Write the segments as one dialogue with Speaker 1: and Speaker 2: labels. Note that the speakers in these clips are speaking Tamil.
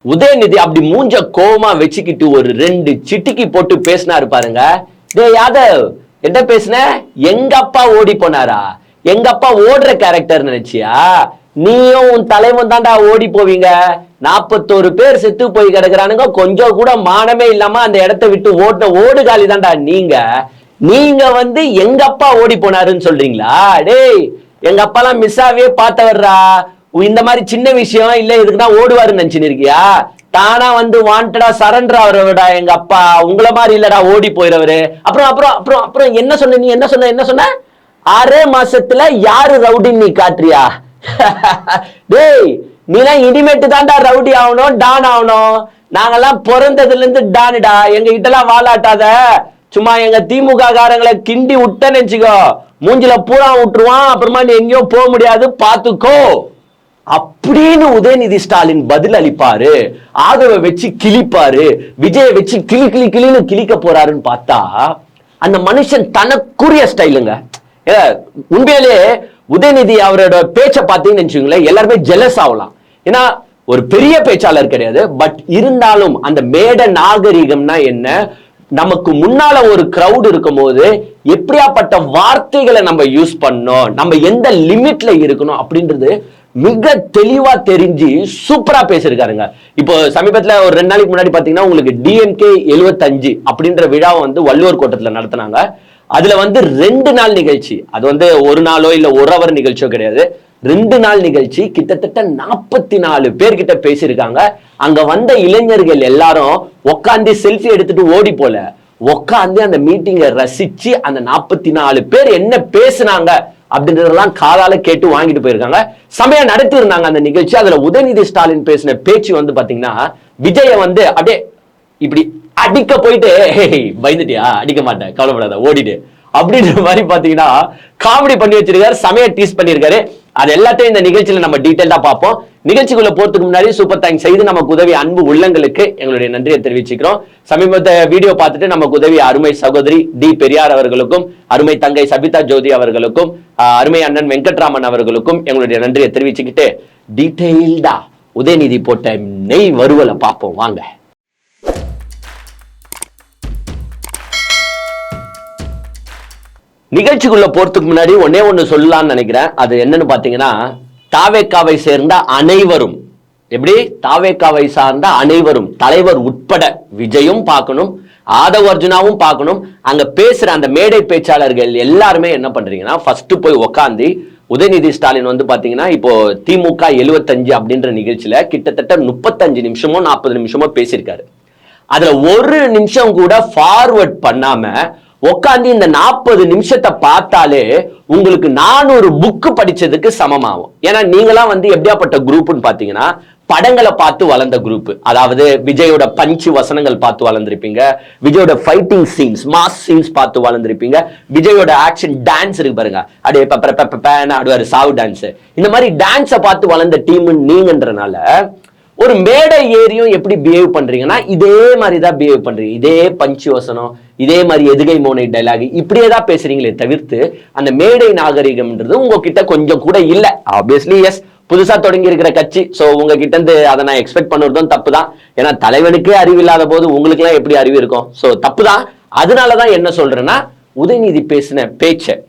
Speaker 1: உதயநிதி அப்படி மூஞ்ச கோவமா வச்சுக்கிட்டு ஒரு 2 சிட்டிக்கு போட்டு பேசினாரு பாருங்க. டேய் யாதவ், என்ன பேசுன? எங்க அப்பா ஓடி போனாரா? எங்க அப்பா ஓடுற கேரக்டர் நினைச்சியா? நீயும் உன் தலைவன் தாண்டா ஓடி போவீங்க. 41 பேர் செத்து போய் கிடக்குறானுங்க. கொஞ்சம் கூட மானமே இல்லாம அந்த இடத்தை விட்டு ஓடு காலி தாண்டா நீங்க. நீங்க எங்க அப்பா ஓடி போனாருன்னு சொல்றீங்களா? டேய், எங்க அப்பா எல்லாம் மிஸ்ஸாவே பார்த்தவர்றா. இந்த மாதிரி சின்ன விஷயம் இல்ல, இதுக்குதான் ஓடுவாருன்னு நினைச்சுன்னு இருக்கியா? தானா வாண்டடா சரண்டர் ஆகிறவடா எங்க அப்பா. உங்களை மாதிரி இல்லடா ஓடி போயிறவரு. அப்புறம் அப்புறம் அப்புறம் அப்புறம் என்ன சொன்ன நீ? என்ன சொன்ன 6 மாசத்துல யாரு ரவுடின்னு நீ காட்டுறியா? டேய், நீலாம் இனிமேட்டு தான்டா ரவுடி ஆகணும், டான் ஆகணும். நாங்கெல்லாம் பிறந்ததுல இருந்து டானுடா. எங்க கிட்டலாம் வாலாட்டாத. சும்மா எங்க திமுக காரங்களை கிண்டி விட்டேன்னு நினைச்சுக்கோ, மூஞ்சில பூரா விட்டுருவான். அப்புறமா நீ எங்கேயும் போக முடியாது, பாத்துக்கோ அப்படின்னு உதயநிதி ஸ்டாலின் பதில் அளிப்பாரு. ஆதவ வச்சு கிளிப்பாரு, விஜய வச்சு கிளின்னு கிளிக்க போறாருன்னு பார்த்தா அந்த மனுஷன் தனக்குரிய ஸ்டைலுங்க. உண்மையிலே உதயநிதி அவரோட பேச்ச பார்த்தீங்கன்னு நினைச்சுங்களேன், எல்லாருமே ஜெலஸ் ஆகலாம். ஏன்னா ஒரு பெரிய பேச்சாளர் கிடையாது. பட் இருந்தாலும் அந்த மேட நாகரிகம்னா என்ன, நமக்கு முன்னால ஒரு கிரவுட் இருக்கும் போது எப்படியாப்பட்ட வார்த்தைகளை நம்ம யூஸ் பண்ணோம், நம்ம எந்த லிமிட்ல இருக்கணும் அப்படின்றது மிக தெளிவா தெரிஞ்சு சூப்பரா பேசிருக்காருங்க. இப்போ சமீபத்துல ஒரு 2 நாளைக்கு முன்னாடி பாத்தீங்கன்னா உங்களுக்கு DMK 75 அப்படின்ற விழாவை வள்ளுவர் கோட்டத்துல நடத்தினாங்க. அதுல 2 நாள் நிகழ்ச்சி. அது ஒரு நாளோ இல்ல 1 ஹவர் நிகழ்ச்சியோ கிடையாது, 2 நாள் நிகழ்ச்சி. கிட்டத்தட்ட 44 பேர்கிட்ட பேசியிருக்காங்க. அங்க வந்த இளைஞர்கள் எல்லாரும் உட்காந்து செல்ஃபி எடுத்துட்டு ஓடி போல, உட்காந்து அந்த மீட்டிங்கை ரசிச்சு அந்த 44 பேர் என்ன பேசினாங்க அப்படின்றதெல்லாம் காதால கேட்டு வாங்கிட்டு போயிருக்காங்க. செமையா நடத்தி இருந்தாங்க அந்த நிகழ்ச்சி. அதுல உதயநிதி ஸ்டாலின் பேசின பேச்சு பாத்தீங்கன்னா, விஜய அப்படியே இப்படி அடிக்க போயிட்டு, பயந்துட்டியா? அடிக்க மாட்டேன், கவலைப்படாத, ஓடிடு அப்படின்ற மாதிரி பாத்தீங்கன்னா காமெடி பண்ணி வச்சிருக்காரு. செமையா டீஸ் பண்ணிருக்காரு. அது எல்லாத்தையும் இந்த நிகழ்ச்சியில நம்ம டீடைலா பார்ப்போம். நிகழ்ச்சிக்குள்ள போறதுக்கு முன்னாடி சூப்பர் தேங்க்ஸ் செய்து நமக்கு உதவி அன்பு உள்ளங்களுக்கு எங்களுடைய நன்றியை தெரிவிச்சுக்கிறோம். சமீபத்த வீடியோ பார்த்துட்டு நமக்கு உதவி அருமை சகோதரி டி பெரியார் அவர்களுக்கும், அருமை தங்கை சபிதா ஜோதி அவர்களுக்கும், அருமை அண்ணன் வெங்கட்ராமன் அவர்களுக்கும் எங்களுடைய நன்றியை தெரிவிச்சுக்கிட்டு டீடைல்டா உதயநிதி போட்ட நெய் வறுவலை பார்ப்போம் வாங்க. நிகழ்ச்சிக்குள்ள போறதுக்கு முன்னாடி ஒண்ணு சொல்லலாம்னு நினைக்கிறேன். அது என்னன்னு பாத்தீங்கன்னா, தாவேக்காவை சேர்ந்த அனைவரும், எப்படி தாவேக்காவை சார்ந்த அனைவரும், தலைவர் உட்பட விஜயும் பார்க்கணும், ஆதவ் அர்ஜுனாவும் பார்க்கணும். அங்க பேசுற அந்த மேடை பேச்சாளர்கள் எல்லாருமே என்ன பண்றீங்கன்னா, ஃபர்ஸ்ட் போய் உக்காந்து உதயநிதி ஸ்டாலின் பாத்தீங்கன்னா இப்போ திமுக 75 அப்படின்ற நிகழ்ச்சியில கிட்டத்தட்ட 35 நிமிஷமோ 40 நிமிஷமோ பேசியிருக்காரு. அதுல 1 நிமிஷம் கூட ஃபார்வர்ட் பண்ணாம உட்காந்து இந்த 40 நிமிஷத்தை பார்த்தாலே உங்களுக்கு 400 புக்கு படிச்சதுக்கு சமமாகும். ஏன்னா நீங்களாம் எப்படியாப்பட்ட குரூப்னு பாத்தீங்கன்னா, படங்களை பார்த்து வளர்ந்த குரூப். அதாவது விஜயோட பஞ்சு வசனங்கள் பார்த்து வளர்ந்துருப்பீங்க, விஜயோட ஃபைட்டிங் சீன்ஸ், மாஸ் சீன்ஸ் பார்த்து வளர்ந்துருப்பீங்க, விஜயோட ஆக்ஷன் டான்ஸ் இருக்கு பாருங்க, அப்படியே ஆடுவாரு சாவு டான்ஸ். இந்த மாதிரி டான்ஸை பார்த்து வளர்ந்த டீம் நீங்கன்றனால ஒரு மேடை ஏரியும் எப்படி பிஹேவ் பண்றீங்கன்னா இதே மாதிரிதான் பிஹேவ் பண்றீங்க. இதே பஞ்சு வசனம், இதே மாதிரி எதுகை மோனை டைலாக், இப்படியேதான் பேசுறீங்களே தவிர்த்து அந்த மேடை நாகரிகம்ன்றது உங்ககிட்ட கொஞ்சம் கூட இல்ல. ஆப்வியஸ்லி எஸ், புதுசா தொடங்கி இருக்கிற கட்சி. சோ உங்ககிட்ட இருந்து அதை நான் எக்ஸ்பெக்ட் பண்ணுறதும் தப்பு தான். ஏன்னா தலைவனுக்கே அறிவு இல்லாத போது உங்களுக்கு எல்லாம் எப்படி அறிவு இருக்கும்? சோ தப்பு தான். அதனாலதான் என்ன சொல்றேன்னா, உதயநிதி பேசின பேச்ச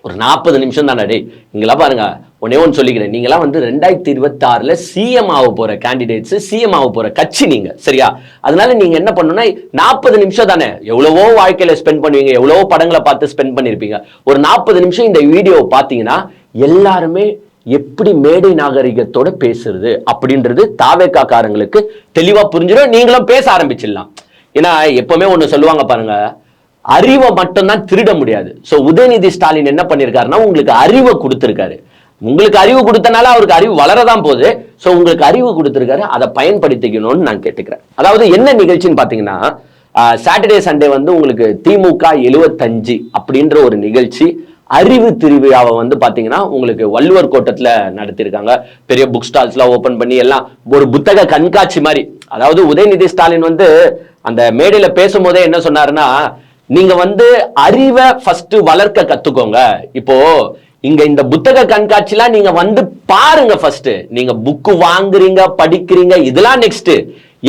Speaker 1: ஒரு 40 நிமிஷம் தானே. டே இங்கெல்லாம் பாருங்க, ஒன்னு சொல்லிக்கிறேன், நீங்களாம் 2026ல சிஎம் ஆக போற கேண்டிடேட்ஸ், சிஎம் ஆக போற கட்சி நீங்க, சரியா? அதனால நீங்க என்ன பண்ணணும்னா, 40 நிமிஷம் தானே, எவ்வளவோ வாழ்க்கையில ஸ்பெண்ட் பண்ணுவீங்க, எவ்வளவோ படங்களை பார்த்து ஸ்பெண்ட் பண்ணிருப்பீங்க. ஒரு 40 நிமிஷம் இந்த வீடியோ பாத்தீங்கன்னா எல்லாருமே எப்படி மேடை நாகரிகத்தோட பேசுறது அப்படின்றது தாவேக்கா காரங்களுக்கு தெளிவா புரிஞ்சிடும். நீங்களும் பேச ஆரம்பிச்சிடலாம். ஏன்னா எப்பவுமே ஒண்ணு சொல்லுவாங்க பாருங்க, அறிவை மட்டும்தான் திருட முடியாது. சோ உதயநிதி ஸ்டாலின் என்ன பண்ணிருக்காருன்னா, உங்களுக்கு அறிவை கொடுத்திருக்காரு. உங்களுக்கு அறிவு கொடுத்தனால அவருக்கு அறிவு வளரதான் போகுது. சோ உங்களுக்கு அறிவு கொடுத்திருக்காரு, அதை பயன்படுத்திக்கணும்னு நான் கேட்டுக்கிறேன். அதாவது என்ன நிகழ்ச்சின்னு பாத்தீங்கன்னா, சாட்டர்டே சண்டே உங்களுக்கு திமுக 75 அப்படின்ற ஒரு நிகழ்ச்சி, அறிவு திருவிழாவை பாத்தீங்கன்னா உங்களுக்கு வள்ளுவர் கோட்டத்துல நடத்திருக்காங்க. பெரிய புக் ஸ்டால்ஸ் எல்லாம் ஓபன் பண்ணி எல்லாம் ஒரு புத்தக கண்காட்சி மாதிரி. அதாவது உதயநிதி ஸ்டாலின் அந்த மேடையில பேசும்போதே என்ன சொன்னாருன்னா, நீங்க அறிவை ஃபர்ஸ்ட் வளர்க்க கத்துக்கோங்க. இப்போ இங்க இந்த புத்தக கண்காட்சிலாம் நீங்க வந்து பாருங்க. ஃபர்ஸ்ட் நீங்க புக்கு வாங்குறீங்க, படிக்கிறீங்க, இதெல்லாம் நெக்ஸ்ட்.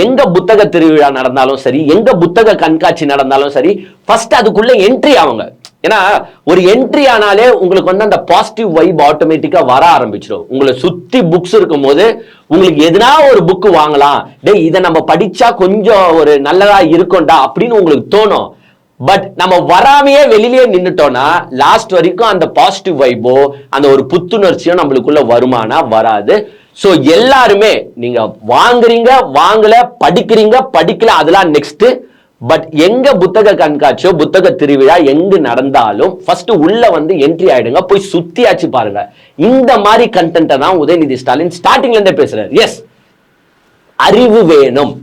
Speaker 1: எங்க புத்தக திருவிழா நடந்தாலும் சரி, எங்க புத்தக கண்காட்சி நடந்தாலும் சரி, ஃபர்ஸ்ட் அதுக்குள்ள என்ட்ரி ஆகுங்க. ஏன்னா ஒரு என்ட்ரி ஆனாலே உங்களுக்கு வந்து அந்த பாசிட்டிவ் வைப் ஆட்டோமேட்டிக்கா வர ஆரம்பிச்சிடும். உங்களை சுத்தி புக்ஸ் இருக்கும் போது உங்களுக்கு எதுனா ஒரு புக்கு வாங்கலாம், டேய் இதை நம்ம படிச்சா கொஞ்சம் ஒரு நல்லதா இருக்கும்டா அப்படின்னு உங்களுக்கு தோணும். பட் நம்ம வராமையே வெளியிலேயே நின்னுட்டோம்னா லாஸ்ட் வரைக்கும் அந்த பாசிட்டிவ் வைபோ அந்த ஒரு புத்துணர்ச்சியும் நம்மளுக்குள்ள வருமானா வராது. சோ எல்லாருமே நீங்க வாங்குறீங்க, வாங்கல, படிக்கிறீங்க, படிக்கல, அதெல்லாம் நெக்ஸ்ட். பட் எங்க புத்தக கண்காட்சியோ புத்தக திருவிழா எங்கு நடந்தாலும் ஃபர்ஸ்ட் உள்ள வந்து என்ட்ரி ஆயிடுங்க, போய் சுத்தியாச்சு பாருங்க. இந்த மாதிரி கண்டென்ட்டை தான் உதயநிதி ஸ்டாலின் ஸ்டார்டிங்ல இருந்தே பேசுறாரு. எஸ், அறிவு வேணும்,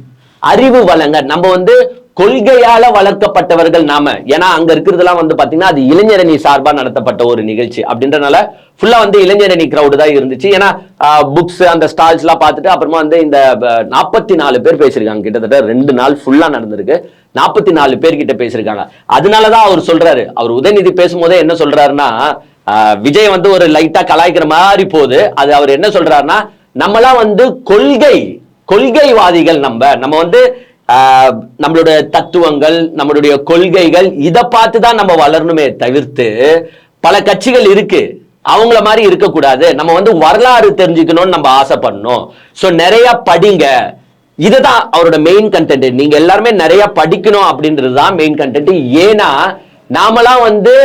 Speaker 1: அறிவு வழங்க. நம்ம வந்து கொள்கையால வளர்க்கப்பட்டவர்கள் நாம. ஏன்னா அங்க இருக்கிறதெல்லாம் வந்து பாத்தீங்கன்னா அது இளைஞரணி சார்பா நடத்தப்பட்ட ஒரு நிகழ்ச்சி அப்படின்றனால ஃபுல்லா வந்து இளைஞரணி கிரௌடு தான் இருந்துச்சு. ஏன்னா புக்ஸ் அந்த ஸ்டால்ஸ் எல்லாம் பார்த்துட்டு அப்புறமா வந்து இந்த 44 பேர் பேசியிருக்காங்க. கிட்டத்தட்ட 2 நாள் ஃபுல்லா நடந்திருக்கு. 44 பேர் கிட்ட பேசியிருக்காங்க. அதனாலதான் அவர் சொல்றாரு, அவர் உதயநிதி பேசும்போதே என்ன சொல்றாருன்னா, விஜய் வந்து ஒரு லைட்டா கலாய்க்கிற மாதிரி போகுது. அது அவர் என்ன சொல்றாருன்னா, நம்மளாம் வந்து கொள்கைவாதிகள், நம்ம வந்து நம்மளுடைய தத்துவங்கள், நம்மளுடைய கொள்கைகள், இதை பார்த்துதான் நம்ம வளரணுமே தவிர்த்து பல கட்சிகள் இருக்கு, அவங்கள மாதிரி இருக்கக்கூடாது. நம்ம வந்து வரலாறு தெரிஞ்சுக்கணும்னு நம்ம ஆசைப்படணும். சோ நிறைய படிங்க, இதுதான் அவரோட மெயின் கண்டென்ட். நீங்க எல்லாருமே நிறைய படிக்கணும் அப்படின்றதுதான் மெயின் கண்டென்ட். ஏன்னா நாமெல்லாம் வந்து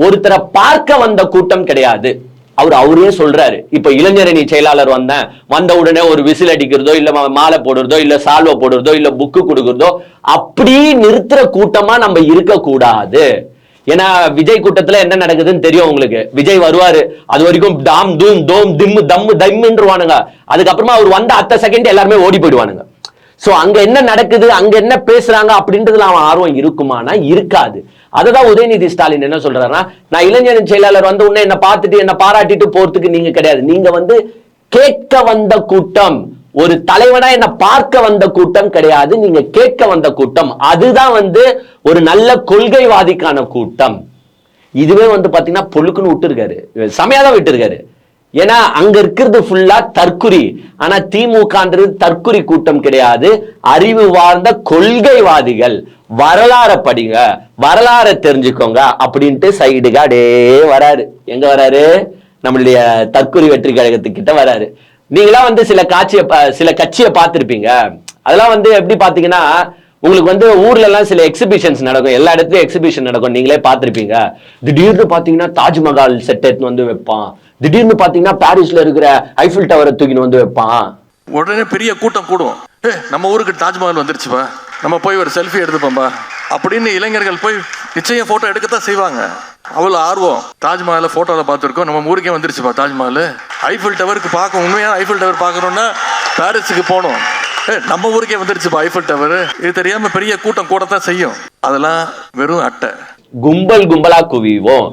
Speaker 1: ஒருத்தரை பார்க்க வந்த கூட்டம் கிடையாது. அவரே சொல்றாரு. இப்ப இளைஞரணி செயலாளர் வந்த உடனே ஒரு விசில் அடிக்கிறதோ, இல்ல மாலை போடுறதோ, இல்ல சால்வை போடுறதோ, இல்ல புக்கு கொடுக்கறதோ அப்படி நிறுத்துற கூட்டமா நம்ம இருக்க கூடாது. ஏன்னா விஜய் கூட்டத்துல என்ன நடக்குதுன்னு தெரியும் உங்களுக்கு. விஜய் வருவாரு, அது வரைக்கும் டாம் தூம் தோம் திம்மு தம்மு தம்முன்றுவானுங்க. அதுக்கப்புறமா அவர் வந்த அத்த செகண்ட் எல்லாருமே ஓடி போயிடுவானுங்க. சோ அங்க என்ன நடக்குது, அங்க என்ன பேசுறாங்க அப்படின்றதுல அவன் ஆர்வம் இருக்குமானா இருக்காது. அததான் உதயநிதி ஸ்டாலின் என்ன சொல்றாருன்னா, நான் இளைஞர் செயலாளர் வந்து உடனே என்ன பார்த்துட்டு என்ன பாராட்டிட்டு போறதுக்கு நீங்க கிடையாது, நீங்க வந்து கேட்க வந்த கூட்டம். ஒரு தலைவனா என்ன பார்க்க வந்த கூட்டம் கிடையாது, நீங்க கேட்க வந்த கூட்டம். அதுதான் வந்து ஒரு நல்ல கொள்கைவாதிக்கான கூட்டம். இதுவே வந்து பாத்தீங்கன்னா பொழுக்குன்னு விட்டு இருக்காரு, செமையாதான் விட்டு இருக்காரு. ஏன்னா அங்க இருக்கிறது ஃபுல்லா தற்குறி. ஆனா திமுகன்றது தற்குறி கூட்டம் கிடையாது, அறிவு வாழ்ந்த கொள்கைவாதிகள். வரலாற படிங்க, வரலாற தெரிஞ்சுக்கோங்க அப்படின்ட்டு சைடுగా டே வராரு. எங்க வராரு? நம்மளுடைய தற்குறி வெற்றி கழகத்துக்கிட்ட வராரு. நீங்களாம் வந்து சில கட்சியை பார்த்திருப்பீங்க. அதெல்லாம் வந்து எப்படி பாத்தீங்கன்னா, உங்களுக்கு வந்து ஊர்ல எல்லாம் சில எக்ஸிபிஷன்ஸ் நடக்கும், எல்லா இடத்துலயும் எக்ஸிபிஷன் நடக்கும், நீங்களே பார்த்திருப்பீங்க. திடீர்னு பாத்தீங்கன்னா தாஜ்மஹால் செட் எடுத்து வந்து வைப்பான், திடீர்னு பாத்தீங்கன்னா பாரிஸ்ல இருக்கிற ஐஃபில் டவரை தூக்கின்னு வந்து வைப்பான்.
Speaker 2: உடனே பெரிய கூட்டம் கூடும், நம்ம ஊருக்கு தாஜ்மஹால் வந்துருச்சுப்பா, நம்ம போய் ஒரு செல்ஃபி எடுத்துப்போம்பா அப்படின்னு இளைஞர்கள் போய் நிச்சயம் போட்டோ எடுக்கத்தான் செய்வாங்க. அவ்வளவு ஆர்வம். தாஜ்மஹாலை போட்டோல பார்த்துருக்கோம், நம்ம ஊருக்கே வந்துருச்சுப்பா தாஜ்மஹால். ஐஃபில் டவருக்கு பார்க்க, உண்மையான ஐஃபில் டவர் பார்க்கணும்னா பாரிஸுக்கு போகணும், நம்ம ஊருக்கே வந்துருச்சுப்பா ஐஃபில் டவர். இது தெரியாம பெரிய கூட்டம் கூடத்தான் செய்யும். அதெல்லாம் வெறும் அட்டை.
Speaker 1: கும்பலா குவிவோம்.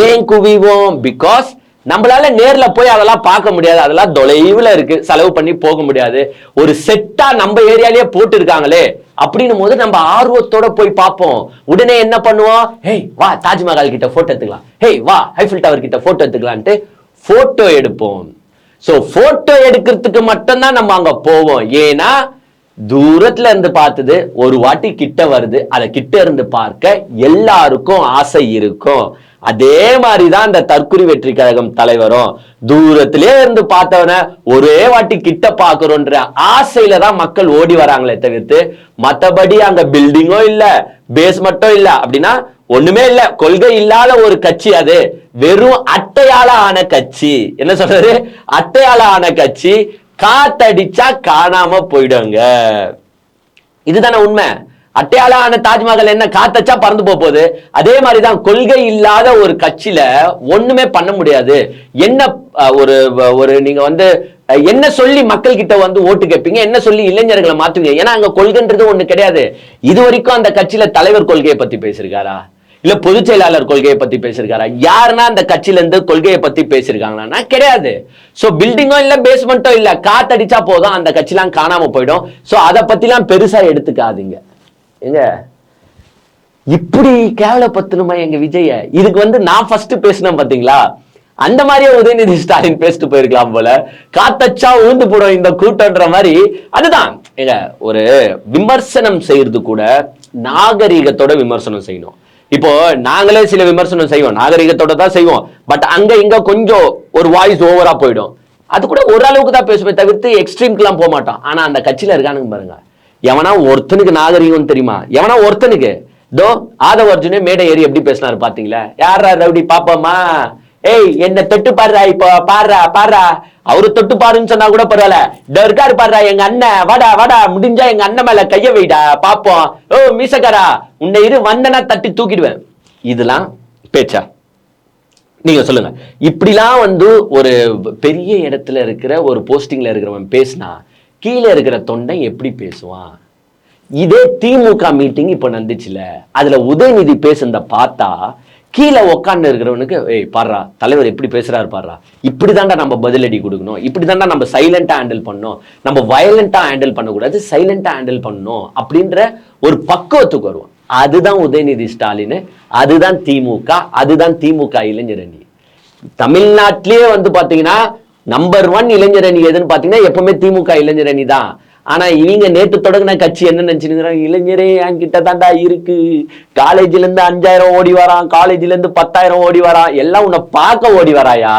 Speaker 1: ஏன் குவிவோம்? பிகாஸ் நம்மளால நேர்ல போய் அதெல்லாம் பார்க்க முடியாது, அதெல்லாம் தொலைவுல இருக்கு, செலவு பண்ணி போக முடியாது. ஒரு செட்டா நம்ம ஏரியாலேயே போட்டு இருக்காங்களே அப்படின்னும் போது நம்ம ஆர்வத்தோட போய் பார்ப்போம். உடனே என்ன பண்ணுவோம்? ஹேய் வா தாஜ்மஹால் கிட்ட போட்டோ எடுத்துக்கலாம், ஹேய் வா ஐஃபில் டவர் கிட்ட போட்டோ எடுத்துக்கலான்ட்டு போட்டோ எடுப்போம். சோ போட்டோ எடுக்கிறதுக்கு மட்டும்தான் நம்ம அங்க போவோம். ஏன்னா தூரத்துல இருந்து பார்த்தது ஒரு வாட்டி கிட்ட வருது, அதை கிட்ட இருந்து பார்க்க எல்லாருக்கும் ஆசை இருக்கும். அதே மாதிரிதான் இந்த தற்குறி வெற்றி கழகம் தலைவரும் தூரத்திலே இருந்து பார்த்தவன ஒரே வாட்டி கிட்ட பாக்குறோன்ற ஆசையில தான் மக்கள் ஓடி வராங்களே தவிர்த்து மத்தபடி அங்க பில்டிங்கோ இல்ல, பேஸ்மெண்ட்டோ இல்ல, அப்படின்னா ஒண்ணுமே இல்ல. கொள்கை இல்லாத ஒரு கட்சி, அது வெறும் அட்டையால ஆன கட்சி. என்ன சொல்றது? அட்டையால ஆன கட்சி. காத்தடிச்சா காணாம போயிடுங்க. இதுதானே உண்மை. அட்டையாளான தாஜ்மஹால் என்ன காத்தச்சா பறந்து போகுது? அதே மாதிரிதான் கொள்கை இல்லாத ஒரு கட்சியில ஒண்ணுமே பண்ண முடியாது. என்ன ஒரு நீங்க வந்து என்ன சொல்லி மக்கள் கிட்ட வந்து ஓட்டு கேட்பீங்க, என்ன சொல்லி இளைஞர்களை மாத்துவீங்க? ஏன்னா அங்க கொள்கைன்றது ஒண்ணு கிடையாது. இது வரைக்கும் அந்த கட்சியில தலைவர் கொள்கையை பத்தி பேசிருக்காரா, இல்ல பொதுச் செயலாளர் கொள்கையை பத்தி பேசிருக்காரா? யாருன்னா அந்த கட்சியில இருந்து கொள்கையை பத்தி பேசிருக்காங்களா? கிடையாது. சோ பில்டிங்கோ இல்ல, பேஸ்மெண்ட்டோ இல்ல, காத்தடிச்சா போதும் அந்த கட்சிலாம் காணாம போயிடும். சோ அதை பத்தி எல்லாம் பெருசா எடுத்துக்காதீங்க. எங்க இப்படி கேவலப்படுத்தணுமா எங்க விஜய? இதுக்கு வந்து நான் ஃபர்ஸ்ட் பேசினேன் பாத்தீங்களா, அந்த மாதிரியே உதயநிதி ஸ்டாலின் பேசிட்டு போயிருக்கலாம் போல. காத்தச்சா ஊந்து போடும் இந்த கூட்டம்ன்ற மாதிரி. அதுதான் ஏங்க, ஒரு விமர்சனம் செய்யறது கூட நாகரீகத்தோட விமர்சனம் செய்யணும். இப்போ நாங்களே சில விமர்சனம் செய்வோம், நாகரீகத்தோட தான் செய்வோம். பட் அங்க இங்க கொஞ்சம் ஒரு வாய்ஸ் ஓவரா போயிடும். அது கூட ஓரளவுக்கு தான் பேசுமே தவிர்த்து எக்ஸ்ட்ரீம்க்கு எல்லாம் போக மாட்டோம். ஆனா அந்த கட்சியில இருக்கானுங்க பாருங்க, எவனா ஒருத்தனுக்கு நாகரீகம் தெரியுமா? எவனா ஒருத்தனுக்கு தோ ஆதவ அர்ஜுனே மேடை ஏறி எப்படி பேசினாரு பாத்தீங்களா? யாரா ரவுடி பாப்போமா, ஏய் என்ன தொட்டு பாடுறா, இப்போ பாடுறா பாடுறா, அவரு தொட்டு பாருன்னு சொன்னா கூட பரவாயில்ல, இருக்காரு பாடுறா எங்க அண்ணன், வாடா வாடா முடிஞ்சா எங்க அண்ணன் மேல கைய வைடா பாப்போம், ஓ மீசக்காரா உன்னை இரு வந்தனா தட்டி தூக்கிடுவேன். இதெல்லாம் பேச்சா? நீங்க சொல்லுங்க. இப்படிலாம் ஒரு பெரிய இடத்துல இருக்கிற ஒரு போஸ்டிங்ல இருக்கிறவன் பேசினா கீழே இருக்கிற தொண்டை எப்படி பேசுவான்? இதே திமுக மீட்டிங் இப்ப நடந்துச்சுல, அதுல உதயநிதி பேசுனத பார்த்தா கீழே உட்கார்ந்து இருக்கிறவனுக்கு, ஏய் பாடுறா தலைவர் எப்படி பேசுறாரு பாடுறா, இப்படிதான்டா நம்ம பதிலடி கொடுக்கணும், இப்படிதான்டா நம்ம சைலண்டா ஹேண்டில் பண்ணணும், நம்ம வயலண்டா ஹேண்டில் பண்ணக்கூடாது, சைலண்டா ஹேண்டில் பண்ணணும் அப்படின்ற ஒரு பக்குவத்துக்கு வருவோம். அதுதான் உதயநிதி ஸ்டாலின், அதுதான் திமுக, அதுதான் திமுக இளைஞர் அணி. தமிழ்நாட்டிலேயே பாத்தீங்கன்னா நம்பர் 1 இளைஞர் அணி எதுன்னு பாத்தீங்கன்னா எப்பவுமே திமுக இளைஞர் அணி தான். ஆனா இவங்க நேற்று தொடங்கின கட்சி என்ன நினைச்சுக்கிறாங்க, இளைஞரே என்கிட்ட தாண்டா இருக்கு, காலேஜ்ல இருந்து 5000 ஓடி வரான், காலேஜ்ல இருந்து 10,000 ஓடி வரான், எல்லாம் உன்னை பார்க்க ஓடி வராயா,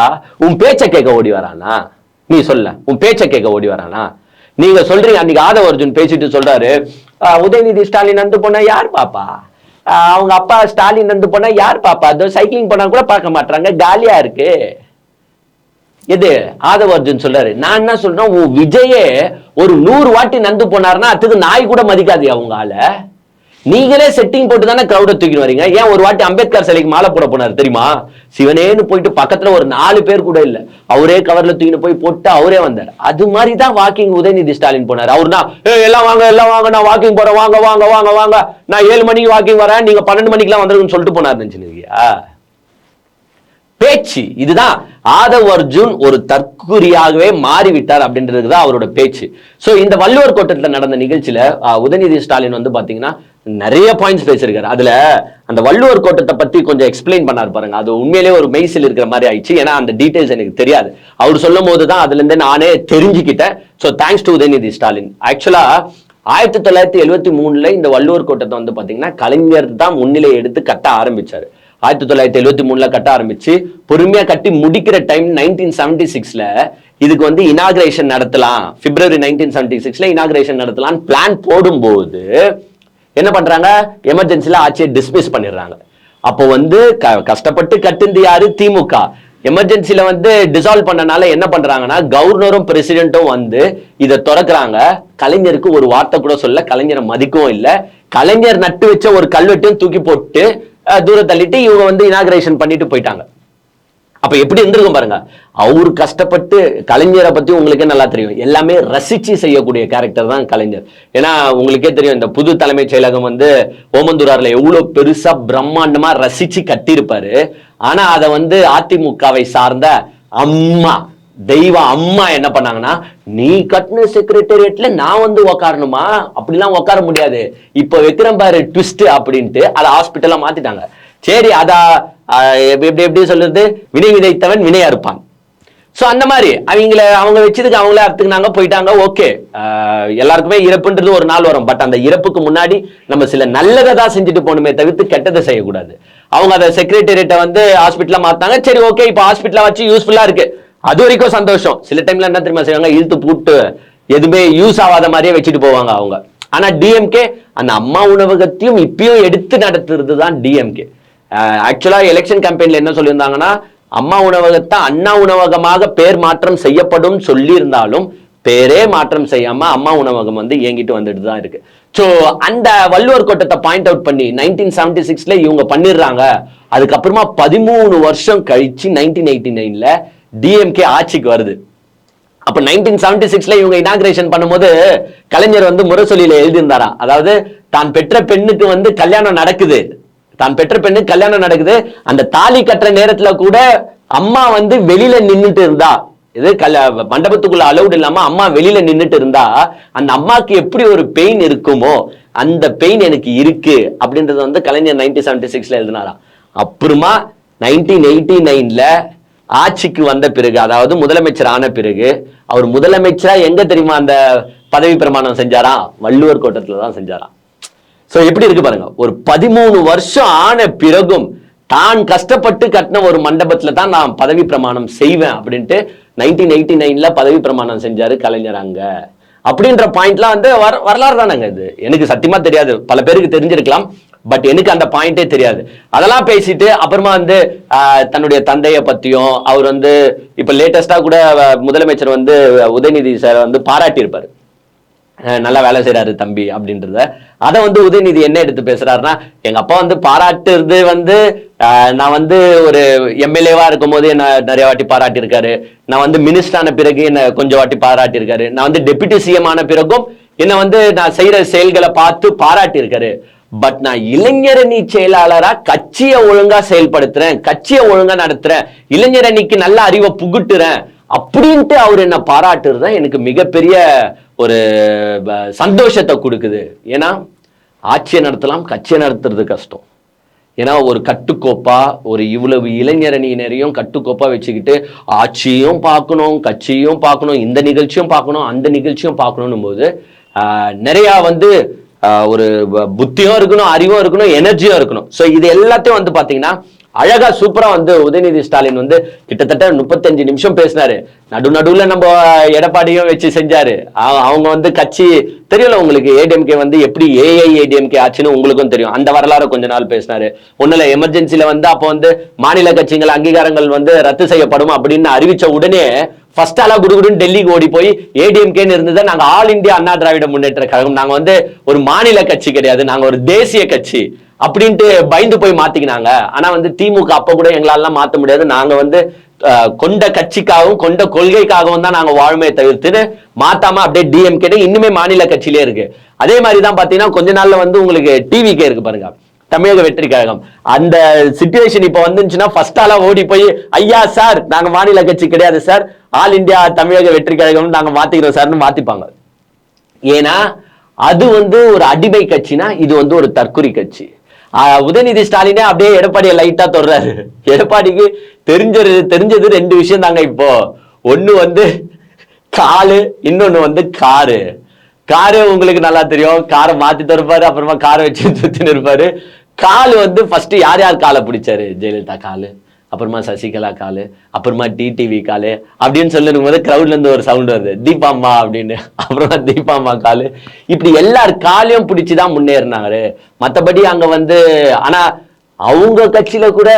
Speaker 1: உன் பேச்ச கேட்க ஓடி வரானா? நீ சொல்ல, உன் பேச்ச கேட்க ஓடி வரானா? நீங்க சொல்றீங்க, அன்னைக்கு ஆதவ அர்ஜுன் பேசிட்டு சொல்றாரு, உதயநிதி ஸ்டாலின் வந்து போனா யார் பாப்பா, அவங்க அப்பா ஸ்டாலின் வந்து போனா யார் பாப்பா, அதோ சைக்கிளிங் போனா கூட பார்க்க மாட்டாங்க, காலியா இருக்கு. எது ஆதவ அர்ஜுன் சொல்றாரு. நான் என்ன சொல்றேன், உன் விஜயே ஒரு 100 வாட்டி நந்து போனாருன்னா அதுக்கு நாய் கூட மதிக்காது அவங்க ஆள. நீங்களே செட்டிங் போட்டு தானே கிரௌட தூக்கி வரீங்க. ஏன் ஒரு வாட்டி அம்பேத்கர் சிலைக்கு மாலை போட போனாரு தெரியுமா? சிவனேன்னு போயிட்டு பக்கத்துல ஒரு 4 பேர் கூட இல்ல, அவரே கவர்ல தூக்கிட்டு போய் போட்டு அவரே வந்தார். அது மாதிரிதான் வாக்கிங் உதயநிதி ஸ்டாலின் போனாரு. அவருனா எல்லாம் வாங்க எல்லாம் வாங்க, நான் வாக்கிங் போறேன், வாங்க வாங்க வாங்க வாங்க, நான் 7 மணிக்கு வாக்கிங் வரேன், நீங்க 12 மணிக்கெல்லாம் வந்துருக்குன்னு சொல்லிட்டு போனாரு நினைச்சுருக்கியா? பேச்சு இதுதான். ஆதவ் அர்ஜுன் ஒரு தற்குறியாகவே மாறிவிட்டார் அப்படின்றதுதான் அவரோட பேச்சு. சோ இந்த வள்ளுவர் கோட்டத்துல நடந்த நிகழ்ச்சியில உதயநிதி ஸ்டாலின் பாத்தீங்கன்னா நிறைய பாயிண்ட்ஸ் பேசியிருக்காரு. அதுல அந்த வள்ளுவர் கோட்டத்தை பத்தி கொஞ்சம் எக்ஸ்பிளைன் பண்ணாரு பாருங்க. அது உண்மையிலேயே ஒரு மெய்சில் இருக்கிற மாதிரி ஆயிடுச்சு. ஏன்னா அந்த டீடைல்ஸ் எனக்கு தெரியாது, அவர் சொல்லும் போதுதான் அதுல இருந்து நானே தெரிஞ்சுக்கிட்டேன். So thanks to Udhayanidhi Stalin. ஆக்சுவலா 1973 இந்த வள்ளுவர் கோட்டத்தை பாத்தீங்கன்னா கலைஞர் தான் முன்னிலை எடுத்து கட்ட ஆரம்பிச்சாரு. 1973 கட்ட ஆரம்பிச்சு பொறுமையா கட்டி முடிக்கிற டைம் 1976ல இதுக்கு இனாகிரேஷன் நடத்தலாம், பிப்ரவரி 1976ல இனாகிரேஷன் நடத்தலாம் பிளான் போடும்போது என்ன பண்றாங்க, எமர்ஜென்சில ஆட்சியை டிஸ்மிஸ் பண்ணிடுறாங்க. அப்போ கஷ்டப்பட்டு கட்டுந்து யாரு, திமுக. எமர்ஜென்சில டிசால்வ் பண்ணனால என்ன பண்றாங்கன்னா கவர்னரும் பிரசிடென்ட்டும் இதை திறக்கிறாங்க. கலைஞருக்கு ஒரு வார்த்தை கூட சொல்ல, கலைஞரை மதிக்கவும் இல்லை, கலைஞர் நட்டு வச்ச ஒரு கல்வெட்டையும் தூக்கி போட்டு தூர தள்ளிட்டு இவங்க இனாகிரேஷன் பண்ணிட்டு போயிட்டாங்க. அப்ப எப்படி இருந்திருக்கும் பாருங்க. அவரு கஷ்டப்பட்டு, கலைஞரை பத்தி உங்களுக்கே நல்லா தெரியும், எல்லாமே ரசிச்சு செய்யக்கூடிய கேரக்டர் தான் கலைஞர். ஏன்னா உங்களுக்கே தெரியும், இந்த புது தலைமைச் செயலகம் ஓமந்தூரார்ல எவ்வளவு பெருசா பிரம்மாண்டமா ரசிச்சு கட்டியிருப்பாரு. ஆனா அதை அதிமுகவை சார்ந்த அம்மா, தெய்வ அம்மா என்ன பண்ணாங்கன்னா, நீ கட்டின செக்ரட்டேரியட்ல நான் உக்காரணுமா, அப்படிலாம் உட்கார முடியாது, இப்ப வைக்கிறேன் பாரு ட்விஸ்ட் அப்படின்ட்டு அதை ஹாஸ்பிட்டலா மாத்திட்டாங்க. சரி, அதா எப்படி சொல்றது, வினை விதைத்தவன் வினையா இருப்பான். சோ அந்த மாதிரி அவங்க வச்சதுக்கு அவங்களே அறுத்துக்கினாங்க, போயிட்டாங்க. ஓகே, எல்லாருக்குமே இறப்புன்றது ஒரு நாள் வரும். பட் அந்த இறப்புக்கு முன்னாடி நம்ம சில நல்லதை தான் செஞ்சுட்டு போகணுமே தவிர்த்து கெட்டதை செய்யக்கூடாது. அவங்க அதை செக்ரட்டேரியட்டை ஹாஸ்பிட்டலா மாத்தாங்க. சரி ஓகே, இப்ப ஹாஸ்பிட்டலா வச்சு யூஸ்ஃபுல்லா இருக்கு, அது வரைக்கும் சந்தோஷம். சில டைம்ல என்ன தெரியுமா செய்வாங்க, இழுத்து போட்டு எதுவுமே யூஸ் ஆகாத மாதிரியே வச்சுட்டு போவாங்க அவங்க. ஆனா டிஎம்கே அந்த அம்மா உணவகத்தையும் இப்பயும் எடுத்து நடத்துறது தான் டிஎம்கே. ஆக்சுவலா எலெக்ஷன் கேம்பெயின்ல என்ன சொல்லியிருந்தாங்கன்னா, அம்மா உணவகத்தை அண்ணா உணவகமாக பேர் மாற்றம் செய்யப்படும் சொல்லி இருந்தாலும் பேரே மாற்றம் செய்யாம அம்மா உணவகம் இயங்கிட்டு வந்துட்டு தான் இருக்கு. சோ அந்த வள்ளுவர் கோட்டத்தை பாயிண்ட் அவுட் பண்ணி 1976ல இவங்க பண்ணிடுறாங்க. அதுக்கப்புறமா 13 வருஷம் கழிச்சு 1989ல டிஎம்கே ஆட்சிக்கு வருது. அப்ப 1976ல இவங்க இனாகிரேஷன் பண்ணும்போது கலைஞர் முரசொலியில எழுதியிருந்தாரா, அதாவது தான் பெற்ற பெண்ணுக்கு கல்யாணம் நடக்குது, தான் பெற்ற பெண்ணுக்கு கல்யாணம் நடக்குது, அந்த தாலி கட்டுற நேரத்துல கூட அம்மா வெளியில நின்னுட்டு இருந்தா, இது மண்டபத்துக்குள்ள அலௌட் இல்லாம அம்மா வெளியில நின்னுட்டு இருந்தா அந்த அம்மாக்கு எப்படி ஒரு பெயின் இருக்குமோ அந்த பெயின் எனக்கு இருக்கு அப்படின்றது கலைஞர் 1976ல எழுதினாரா. அப்புறமா 1989ல ஆட்சிக்கு வந்த பிறகு, அதாவது முதலமைச்சர் ஆன பிறகு, அவர் முதலமைச்சரா எங்க தெரியுமா அந்த பதவி பிரமாணம் செஞ்சாராம்? வள்ளுவர் கோட்டத்துல தான் செஞ்சாராம். சோ எப்படி இருக்கு பாருங்க, ஒரு 13 வருஷம் ஆன பிறகும் தான் கஷ்டப்பட்டு கட்டின ஒரு மண்டபத்துல தான் நான் பதவி பிரமாணம் செய்வேன் அப்படின்ட்டு 1989ல பதவி பிரமாணம் செஞ்சாரு கலைஞர் அங்க. அப்படின்ற பாயிண்ட்லாம் வந்து வரலாறு தானங்க இது. எனக்கு சத்தியமா தெரியாது, பல பேருக்கு தெரிஞ்சிருக்கலாம், பட் எனக்கு அந்த பாயிண்டே தெரியாது. அதெல்லாம் பேசிட்டு அப்புறமா வந்து தன்னுடைய தந்தைய பத்தியும், அவர் வந்து இப்ப லேட்டஸ்டா கூட முதலமைச்சர் வந்து உதயநிதி சார் வந்து பாராட்டி இருப்பாரு, நல்லா வேலை செய்யறாரு தம்பி அப்படின்றத. அதை வந்து உதயநிதி என்ன எடுத்து பேசுறாருன்னா, எங்க அப்பா வந்து பாராட்டுறது வந்து நான் வந்து ஒரு எம்எல்ஏவா இருக்கும் போது என்ன நிறைய வாட்டி பாராட்டி இருக்காரு, நான் வந்து மினிஸ்டர் ஆன பிறகு என்ன கொஞ்சம் வாட்டி பாராட்டி இருக்காரு, நான் வந்து டெபுட்டி சிஎம் ஆன பிறகும் என்ன வந்து நான் செய்யற செயல்களை பார்த்து பாராட்டி இருக்காரு. பட் நான் இளைஞரணி செயலாளரா கட்சியை ஒழுங்கா செயல்படுத்துறேன், கட்சியை ஒழுங்கா நடத்துறேன், இளைஞரணிக்கு நல்ல அறிவை புகுட்டுறேன் அப்படின்ட்டு அவர் என்ன பாராட்டுறது எனக்கு மிகப்பெரிய ஒரு சந்தோஷத்தை கொடுக்குது. ஏன்னா ஆட்சியை நடத்தலாம், கட்சியை நடத்துறது கஷ்டம். ஏன்னா ஒரு கட்டுக்கோப்பா, ஒரு இவ்வளவு இளைஞரணியினரையும் கட்டுக்கோப்பா வச்சுக்கிட்டு ஆட்சியும் பார்க்கணும், கட்சியும் பார்க்கணும், இந்த நிகழ்ச்சியும் பார்க்கணும், அந்த நிகழ்ச்சியும் பார்க்கணும் போது நிறைய வந்து ஒரு புத்தியும் இருக்கணும், அறிவும் இருக்கணும், எனர்ஜியும் இருக்கணும். ஸோ இது எல்லாத்தையும் வந்து பாத்தீங்கன்னா அழகா சூப்பரா வந்து உதயநிதி ஸ்டாலின் வந்து கிட்டத்தட்ட 35 நிமிஷம் பேசினாரு. நடுவுல நம்ம எடப்பாடியும் வச்சு செஞ்சாரு. அவங்க வந்து கட்சி தெரியல உங்களுக்கு, ஏடிஎம்கே வந்து எப்படி ஏஐஏடிஎம்கே ஆச்சுன்னு உங்களுக்கும் தெரியும். அந்த வரலாறு கொஞ்ச நாள் பேசினாரு. ஒண்ணுல எமர்ஜென்சில வந்து அப்போ வந்து மாநில கட்சிகள் அங்கீகாரங்கள் வந்து ரத்து செய்யப்படும் அப்படின்னு அறிவிச்ச உடனே ஃபர்ஸ்ட் ஆளா குடுகுடுன்னு டெல்லிக்கு ஓடி போய் ஏடிஎம்கேன்னு இருந்ததை நாங்க ஆல் இந்தியா அண்ணா திராவிட முன்னேற்ற கழகம், நாங்க வந்து ஒரு மாநில கட்சி கிடையாது, நாங்க ஒரு தேசிய கட்சி அப்படின்ட்டு பயந்து போய் மாத்திக்கினாங்க. ஆனா வந்து திமுக அப்ப கூட எங்களாலாம் மாத்த முடியாது, நாங்க வந்து கொண்ட கட்சிக்காகவும் கொண்ட கொள்கைக்காகவும் தான் நாங்க வாழ்மையை தவிர்த்துன்னு மாத்தாம அப்படியே டிஎம்கே இன்னுமே மாநில கட்சியிலே இருக்கு. அதே மாதிரிதான் பாத்தீங்கன்னா கொஞ்ச நாள்ல வந்து உங்களுக்கு டிவிகே இருக்கு பாருங்க, தமிழக வெற்றி கழகம். அந்த சிச்சுவேஷன் இப்ப வந்துச்சுன்னா ஃபர்ஸ்ட் ஆளா ஓடி போய் ஐயா சார் நாங்க மாநில கட்சி கிடையாது சார், ஆல் இந்தியா தமிழக வெற்றி கழகம் நாங்க மாத்திக்கிறோம் சார்னு மாத்திப்பாங்க. ஏன்னா அது வந்து ஒரு அடிமை கட்சினா, இது வந்து ஒரு தற்குறி கட்சி. உதயநிதி ஸ்டாலினே அப்படியே எடப்பாடியை லைட்டா தொடுறாரு. எடப்பாடிக்கு தெரிஞ்சது 2 விஷயம் தாங்க இப்போ. ஒண்ணு வந்து காலு, இன்னொன்னு வந்து காரு. காரு உங்களுக்கு நல்லா தெரியும், காரை மாத்தி தருப்பாரு, அப்புறமா காரை வச்சு சுத்தின்னு இருப்பாரு. காலு வந்து ஃபர்ஸ்ட் யார் யார் காலை பிடிச்சாரு? ஜெயலலிதா காலு, அப்புறமா சசிகலா காலு, அப்புறமா டிடிவி காலு அப்படின்னு சொல்லிருக்கும் போது கிரௌட்ல இருந்து ஒரு சவுண்ட் வருது, தீபாம்மா அப்படின்னு. அப்புறமா தீபாம்மா காலு, இப்படி எல்லார் காலையும் பிடிச்சுதான் முன்னேறினாரு. மற்றபடி அங்க வந்து ஆனா அவங்க கட்சியில கூட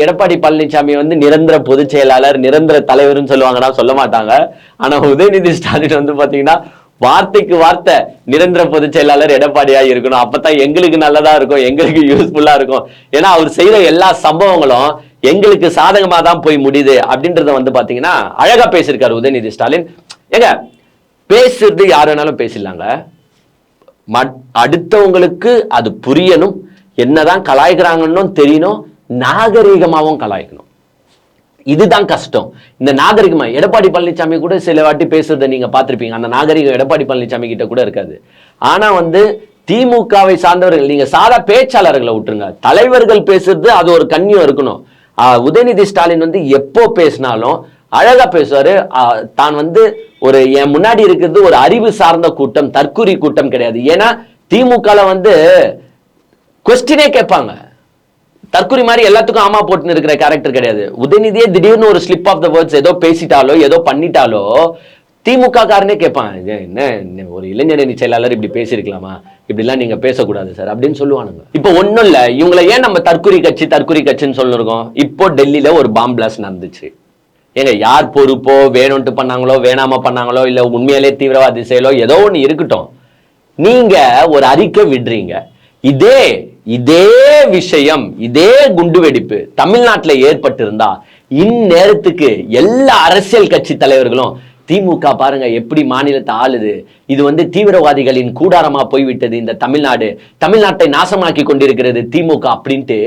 Speaker 1: எடப்பாடி பழனிசாமி வந்து நிரந்தர பொதுச் செயலாளர், நிரந்தர தலைவர்னு சொல்லுவாங்கன்னா சொல்ல மாட்டாங்க. ஆனா உதயநிதி ஸ்டாலின் வந்து பாத்தீங்கன்னா வார்த்தைக்கு வார்த்தை நிரந்தர பொதுச் செயலாளர் எடப்பாடியா இருக்கணும், அப்பதான் எங்களுக்கு நல்லதா இருக்கும், எங்களுக்கு யூஸ்ஃபுல்லா இருக்கும். ஏன்னா அவர் செய்யற எல்லா சம்பவங்களும் எங்களுக்கு சாதகமா தான் போய் முடியுது அப்படின்றத வந்து பாத்தீங்கன்னா அழகா பேசியிருக்காரு உதயநிதி ஸ்டாலின். ஏங்க பேசுறது யார் வேணாலும் பேசிடலாங்க, அடுத்தவங்களுக்கு அது புரியணும், என்னதான் கலாய்க்கிறாங்கன்னு தெரியணும், நாகரீகமாவும் கலாய்க்கணும். இதுதான் கஷ்டம். இந்த நாகரிகமா எடப்பாடி பழனிசாமி கூட சில வாட்டி பேசுறதை நீங்க பார்த்திருப்பீங்க, அந்த நாகரிகம் எடப்பாடி பழனிசாமி கிட்ட கூட இருக்காது. ஆனா வந்து திமுகவை சார்ந்தவர்கள், நீங்க சாதா பேச்சாளர்களை விட்டுருங்க, தலைவர்கள் பேசுறது அது ஒரு கண்ணியம் இருக்கணும். உதயநிதி ஸ்டாலின் வந்து எப்போ பேசினாலும் அழகா பேசுவாரு. தான் வந்து ஒரு என் முன்னாடி இருக்கிறது ஒரு அறிவு சார்ந்த கூட்டம், தற்குறி கூட்டம் கிடையாது. ஏன்னா திமுகல வந்து கொஸ்டினே கேட்பாங்க, தற்குறி மாதிரி எல்லாத்துக்கும் ஆமா போட்டுன்னு இருக்கிற கேரக்டர் கிடையாது. உதயநிதியே திடீர்னு ஒரு ஸ்லிப் ஆஃப் த வேர்ட்ஸ் ஏதோ பேசிட்டாலோ ஏதோ பண்ணிட்டாலோ திமுக காரனே கேட்பாங்க, என்ன ஒரு இளைஞரணி செயலாளர் இப்படி பேசியிருக்கலாமா, இப்படிலாம் நீங்க பேசக்கூடாது சார் அப்படின்னு சொல்லுவானுங்க. இப்போ ஒன்றும் இல்லை, இவங்களை ஏன் நம்ம தற்குறி கட்சின்னு சொல்லிருக்கோம்? இப்போ டெல்லியில ஒரு பாம் பிளாஸ்ட் நடந்துச்சு. ஏங்க யார் பொறுப்போ, வேணும்ட்டு பண்ணாங்களோ வேணாம பண்ணாங்களோ இல்ல உண்மையிலே தீவிரவாதி செயலோ ஏதோ ஒன்று இருக்கட்டும், நீங்க ஒரு அறிக்கை விடுறீங்க. இதே விஷயம், இதே குண்டுவெடிப்பு தமிழ்நாட்டில் ஏற்பட்டிருந்தா இந்நேரத்துக்கு எல்லா அரசியல் கட்சி தலைவர்களும் திமுக பாருங்க எப்படி மாநிலத்தை ஆளுது, இது வந்து தீவிரவாதிகளின் கூடாரமா போய்விட்டது இந்த தமிழ்நாடு, தமிழ்நாட்டை நாசமாக்கி கொண்டிருக்கிறது திமுக அப்படின்ட்டு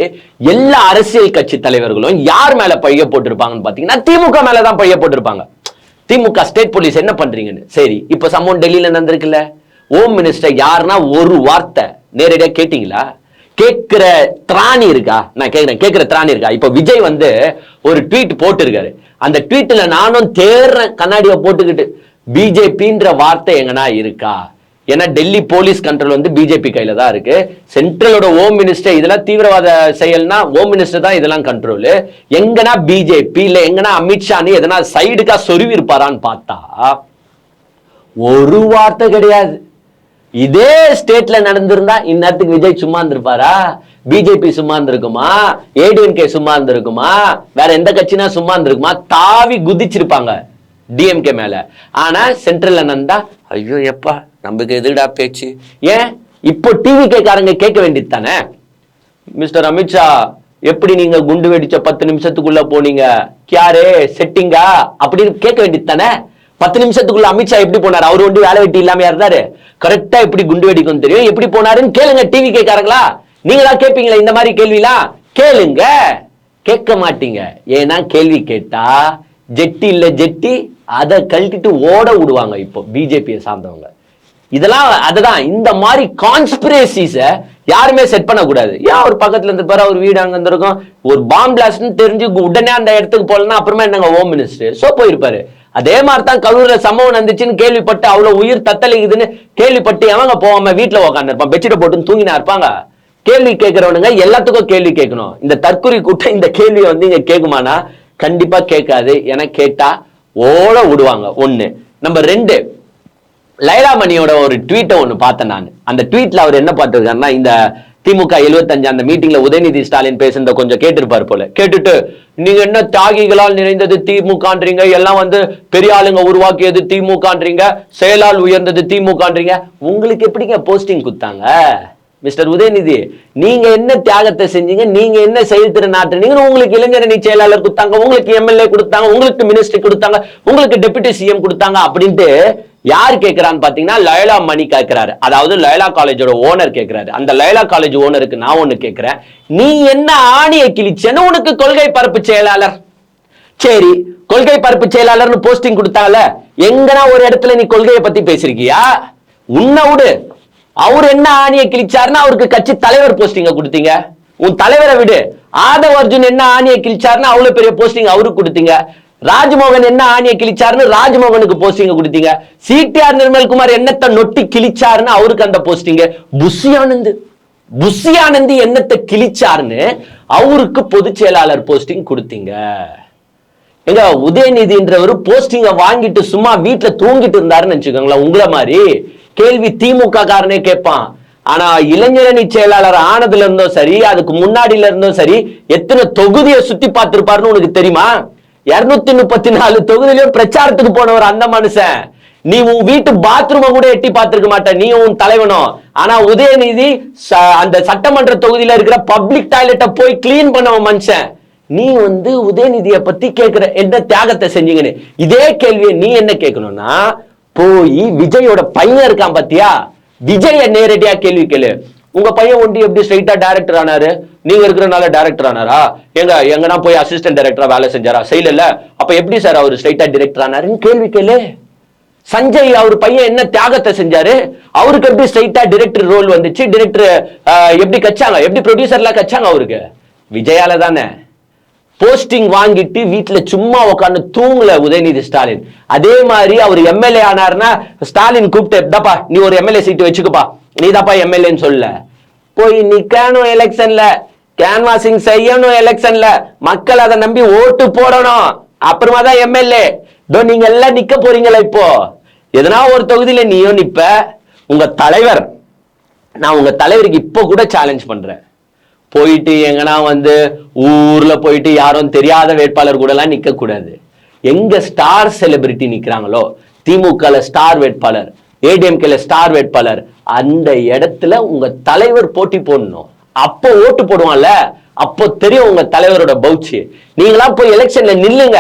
Speaker 1: எல்லா அரசியல் கட்சி தலைவர்களும் யார் மேல பழிய போட்டிருப்பாங்கன்னு பாத்தீங்கன்னா திமுக மேலதான் பழிய போட்டிருப்பாங்க. திமுக ஸ்டேட் போலீஸ் என்ன பண்றீங்கன்னு. சரி, இப்ப சம்பவம் டெல்லியில நடந்திருக்குல்ல, ஹோம் மினிஸ்டர் யாருன்னா ஒரு வார்த்தை நேரடியா கேட்டீங்களா? கேட்கிற திராணி இருக்கா? நான் கேட்கிறேன், கேட்கிற திராணி இருக்கா? இப்ப விஜய் வந்து ஒரு ட்வீட் போட்டு இருக்காரு. அந்த ட்வீட்ல நானும் தேர்றேன் கண்ணாடியை போட்டுக்கிட்டு, பிஜேபின்ற வார்த்தை எங்கன்னா இருக்கா? ஏன்னா டெல்லி போலீஸ் கண்ட்ரோல் வந்து பிஜேபி கையில தான் இருக்கு. சென்ட்ரலோட ஹோம் மினிஸ்டர் இதெல்லாம் தீவிரவாத செயல்னா ஹோம் மினிஸ்டர் தான் இதெல்லாம் கண்ட்ரோல். எங்கன்னா பிஜேபி இல்ல எங்கன்னா அமித்ஷான்னு எதனா சைடுக்கா சொருவி இருப்பாரான்னு பார்த்தா ஒரு வார்த்தை கிடையாது. இதே ஸ்டேட்ல நடந்திருந்தா இந்நேரத்துக்கு விஜய் சும்மா இருந்திருப்பாரா? பிஜேபி சும்மா இருந்திருக்குமா? ஏடிஎம்கே சும்மா இருந்திருக்குமா? வேற எந்த கட்சினா சும்மா இருந்திருக்குமா? தாவி குதிச்சிருப்பாங்க டிஎம்கே மேல. ஆனா சென்ட்ரல்ல நடந்தா ஐயோ எப்பா நமக்கு எதுடா பேச்சு. ஏன் இப்போ டிவி கேக்காரங்க கேட்க வேண்டியது தானே, மிஸ்டர் அமித்ஷா எப்படி நீங்க குண்டு வெடிச்ச 10 நிமிஷத்துக்குள்ள போனீங்க, கியாரே செட்டிங்கா அப்படின்னு கேட்க வேண்டியது தானே. 10 நிமிஷத்துக்குள்ள அமித்ஷா எப்படி போனாரு? அவரு வந்து வேலை வெட்டி இல்லாம இருந்தாரு, கரெக்டா எப்படி குண்டு வெடிக்கும் தெரியும், எப்படி போனாருன்னு கேளுங்க டிவி கேட்காரங்களா. நீங்களா கேட்பீங்களா இந்த மாதிரி கேள்விலாம்? கேளுங்க, கேட்க மாட்டீங்க. ஏன்னா கேள்வி கேட்டா ஜெட்டி இல்ல ஜெட்டி அதை கழட்டிட்டு ஓட விடுவாங்க இப்போ பிஜேபியை சார்ந்தவங்க. இதெல்லாம் அதுதான், இந்த மாதிரி கான்ஸ்பிரசிஸ யாருமே செட் பண்ண கூடாது. ஏன் ஒரு பக்கத்துல இருந்து பாரு, அவர் வீடு அங்க இருந்திருக்கும், ஒரு பாம் பிளாஸ்ட்னு தெரிஞ்சு உடனே அந்த இடத்துக்கு போலன்னா அப்புறமா என்னங்க ஹோம் மினிஸ்டர் சோ போயிருப்பாரு. அதே மாதிரி தான் கரூர்ல சம்பவம் நடந்துச்சுன்னு கேள்விப்பட்டு அவ்வளவு உயிர் தத்தளிக்குதுன்னு கேள்விப்பட்டு எவங்க போவாம வீட்டுல உட்காந்து இருப்பான், பெட்ஷீட்டை போட்டு தூங்கினா இருப்பாங்க. கேள்வி கேட்கிறவனுங்க எல்லாத்துக்கும் கேள்வி கேட்கணும். இந்த தற்கொலை கூட்டம் இந்த கேள்வியை வந்து இங்க கேட்குமானா கண்டிப்பா கேட்காது. என கேட்டா ஓட விடுவாங்க. ஒண்ணு. நம்பர் 2, லைலா மணியோட ஒரு ட்வீட்டை ஒண்ணு பார்த்தேன் நான். அந்த ட்வீட்ல அவர் என்ன பார்த்திருக்காருன்னா, இந்த திமுக 75 அந்த மீட்டிங்ல உதயநிதி ஸ்டாலின் பேசுறத கொஞ்சம் கேட்டிருப்பாரு போல. கேட்டுட்டு நீங்க என்ன தியாகிகளால் நிறைந்தது திமுகன்றீங்க, எல்லாம் வந்து பெரிய ஆளுங்க உருவாக்கியது திமுகன்றீங்க, செயலால் உயர்ந்தது திமுகன்றீங்க, உங்களுக்கு எப்படிங்க போஸ்டிங் கொடுத்தாங்க மிஸ்டர் உதயநிதி? நீங்க என்ன தியாகத்தை செஞ்சீங்க, நீங்க என்ன செயல்திறன் ஆற்றுனீங்க? உங்களுக்கு இளைஞரணி செயலாளர் கொடுத்தாங்க, உங்களுக்கு எம்எல்ஏ கொடுத்தாங்க, உங்களுக்கு மினிஸ்டர் கொடுத்தாங்க, உங்களுக்கு டெபுட்டி சிஎம் கொடுத்தாங்க அப்படின்ட்டு யார் கேட்கிறான்னு பாத்தீங்கன்னா லைலா மணி கேட்கிறாரு. அதாவது லைலா காலேஜோட ஓனர் கேட்கிறாரு. அந்த லைலா காலேஜ் ஓனருக்கு நான் ஒண்ணு கேட்கிறேன், நீ என்ன ஆணியை கிழிச்சேன்னு உனக்கு கொள்கை பரப்பு செயலாளர், சரி கொள்கை பரப்பு செயலாளர்னு போஸ்டிங் கொடுத்தாங்கல்ல, எங்கன்னா ஒரு இடத்துல நீ கொள்கையை பத்தி பேசிருக்கியா? உன்னை விடு, அவர் என்ன ஆணியை கிழிச்சாருன்னா அவருக்கு கட்சி தலைவர் போஸ்டிங்க கொடுத்தீங்க. உன் தலைவரை விடு, ஆதவ் அர்ஜுன் என்ன ஆணியை கிழிச்சாருன்னா அவ்வளவு பெரிய போஸ்டிங் அவருக்கு கொடுத்தீங்க. ராஜ்மோகன் என்ன ஆணியை கிழிச்சாருன்னு ராஜ்மோகனுக்கு போஸ்டிங் கொடுத்தீங்க. சிடிஆர் நிர்மல்குமார் என்னத்தை நொட்டி கிழிச்சாருன்னு அவருக்கு அந்த போஸ்டிங். புஷி ஆனந்த் என்னத்தை கிழிச்சாருன்னு அவருக்கு பொதுச் செயலாளர் போஸ்டிங் கொடுத்தீங்க. எங்க உதயநிதின்றவர் போஸ்டிங்க வாங்கிட்டு சும்மா வீட்டுல தூங்கிட்டு இருந்தாருன்னு நினைச்சுக்கோங்களேன். உங்களை மாதிரி கேள்வி திமுக காரனே கேட்பான். ஆனா இளைஞரணி செயலாளர் ஆனதுல இருந்தோம் சரி, அதுக்கு முன்னாடில இருந்தோம் சரி, எத்தனை தொகுதியை சுத்தி பார்த்திருப்பாருன்னு உனக்கு தெரியுமா? 234 தொகுதியிலும் பிரச்சாரத்துக்கு போனவர் அந்த மனுஷன். நீ உன் வீட்டு பாத்ரூமை கூட எட்டி பார்த்திருக்க மாட்ட, நீ உன் தலைவனும். ஆனா உதயநிதி அந்த சட்டமன்ற தொகுதியில இருக்கிற பப்ளிக் டாய்லெட்டை போய் கிளீன் பண்ணவன் மனுஷன். நீ வந்து உதயநிதியை பத்தி கேட்கிற என்ன தியாகத்தை செஞ்சீங்கன்னு. இதே கேள்வியை நீ என்ன கேட்கணும்னா, போய் விஜயோட பையன் இருக்கான் பாத்தியா, விஜய நேரடியா கேள்வி கேளு. உங்க பையன் ஒண்டி எப்படி ஸ்ட்ரைட்டா டைரக்டர் ஆனாரு? நீங்க இருக்கிறனால டைரக்டர் ஆனாரா? எங்கன்னா போய் அசிஸ்டன்ட் டைரக்டரா வேலை செஞ்சாரா? செய்யல. அப்ப எப்படி சார் அவர் ஸ்ட்ரைட்டா டைரக்டர் ஆனாருன்னு கேள்வி கேளு. சஞ்சய் அவர் பையன் என்ன தியாகத்தை செஞ்சாரு? அவருக்கு எப்படி ஸ்ட்ரைட்டா டைரக்டர் ரோல் வந்துச்சு? டைரக்டர் எப்படி கச்சாங்க, எப்படி ப்ரொடியூசர்லாம் கச்சாங்க? அவருக்கு விஜயால தானே. போஸ்டிங் வாங்கிட்டு வீட்டுல சும்மா உட்காந்து தூங்கல உதயநிதி ஸ்டாலின். அதே மாதிரி அவர் எம்எல்ஏ ஆனார்னா ஸ்டாலின் கூப்பிட்டு நீ ஒரு எம்எல்ஏ சீட்டு வச்சுக்கப்பா, நீதாப்பா எம்எல்ஏன்னு சொல்ல. போய் நிக்கணும் எலெக்ஷன்ல, கேன்வாசிங் செய்யணும் எலெக்ஷன்ல, மக்கள் அதை நம்பி ஓட்டு போடணும், அப்புறமா தான் எம்எல்ஏ. நீங்க எல்லாம் நிக்க போறீங்களா? இப்போ எதனா ஒரு தொகுதியில நீயும் நிப்ப. உங்க தலைவர், நான் உங்க தலைவருக்கு இப்போ கூட சேலஞ்ச் பண்றேன், போயிட்டு எங்கன்னா வந்து ஊர்ல போயிட்டு யாரும் தெரியாத வேட்பாளர் கூட எல்லாம் நிக்க கூடாது. எங்க ஸ்டார் செலிபிரிட்டி நிக்கிறாங்களோ, திமுக ஸ்டார் வேட்பாளர், ஏடிஎம்கேல ஸ்டார் வேட்பாளர், அந்த இடத்துல உங்க தலைவர் போட்டி போடணும். அப்போ ஓட்டு போடுவான்ல, அப்போ தெரியும் உங்க தலைவரோட பவுச்சு. நீங்களா போய் எலெக்ஷன்ல நில்லுங்க,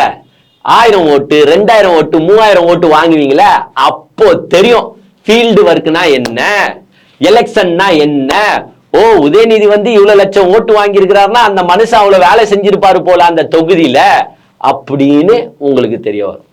Speaker 1: 1000 ஓட்டு 2000 ஓட்டு 3000 ஓட்டு வாங்குவீங்களா, அப்போ தெரியும் ஃபீல்டு ஒர்க்னா என்ன, எலெக்ஷன்னா என்ன. ஓ உதயநிதி வந்து இவ்வளவு லட்சம் ஓட்டு வாங்கி இருக்கிறாருன்னா அந்த மனுஷன் அவ்வளவு வேலை செஞ்சிருப்பாரு போல அந்த தொகுதியில அப்படின்னு உங்களுக்கு தெரிய வரும்.